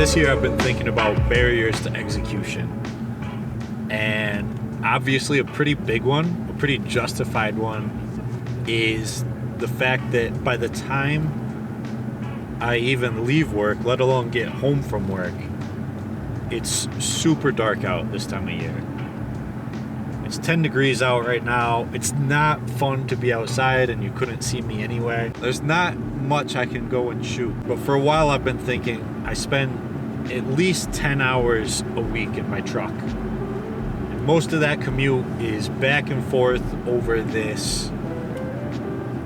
this year I've been thinking about barriers to execution. And obviously a pretty big one, a pretty justified one, is the fact that by the time I even leave work, let alone get home from work, it's super dark out this time of year. It's 10 degrees out right now. It's not fun to be outside and you couldn't see me anyway. There's not much I can go and shoot. But for a while I've been thinking I spend at least 10 hours a week in my truck. And most of that commute is back and forth over this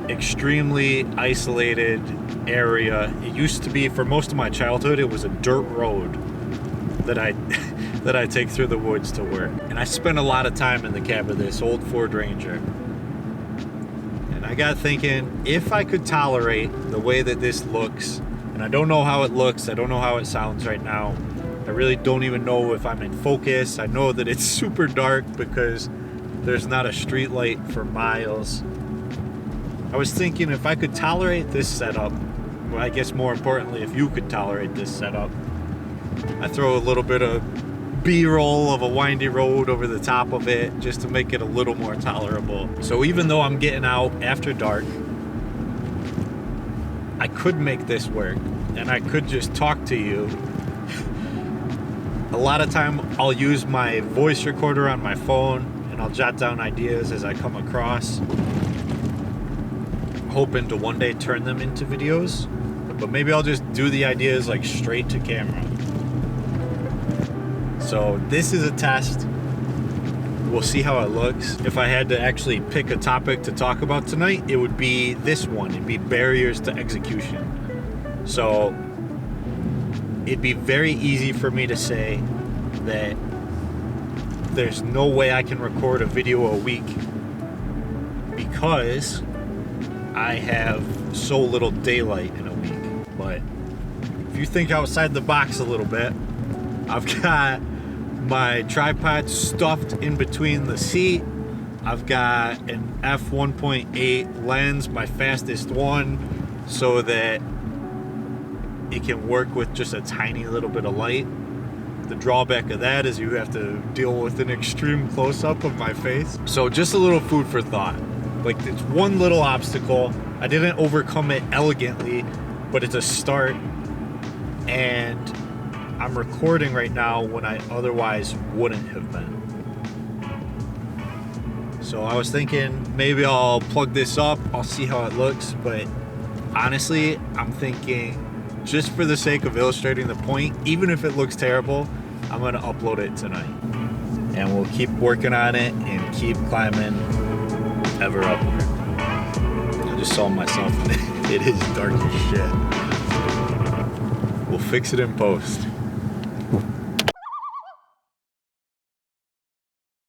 extremely isolated area. It used to be, for most of my childhood, it was a dirt road that I take through the woods to work. And I spent a lot of time in the cab of this old Ford Ranger. And I got thinking, if I could tolerate the way that this looks, and I don't know how it looks, I don't know how it sounds right now, I really don't even know if I'm in focus. I know that it's super dark because there's not a street light for miles. I was thinking if I could tolerate this setup, well, I guess more importantly, if you could tolerate this setup, I throw a little bit of B-roll of a windy road over the top of it just to make it a little more tolerable. So even though I'm getting out after dark, I could make this work and I could just talk to you. A lot of time I'll use my voice recorder on my phone and I'll jot down ideas as I come across, hoping to one day turn them into videos, but maybe I'll just do the ideas like straight to camera. So this is a test. We'll see how it looks. If I had to actually pick a topic to talk about tonight, it would be this one. It'd be barriers to execution. So it'd be very easy for me to say that there's no way I can record a video a week because I have so little daylight in a week. But if you think outside the box a little bit, I've got my tripod stuffed in between the seat. I've got an f1.8 lens, my fastest one, so that it can work with just a tiny little bit of light. The drawback of that is you have to deal with an extreme close-up of my face. So just a little food for thought. Like, it's one little obstacle. I didn't overcome it elegantly, but it's a start. And I'm recording right now when I otherwise wouldn't have been. So I was thinking maybe I'll plug this up, I'll see how it looks, but honestly, I'm thinking just for the sake of illustrating the point, even if it looks terrible, I'm gonna upload it tonight. And we'll keep working on it and keep climbing ever upward. I just saw myself and it is dark as shit. We'll fix it in post.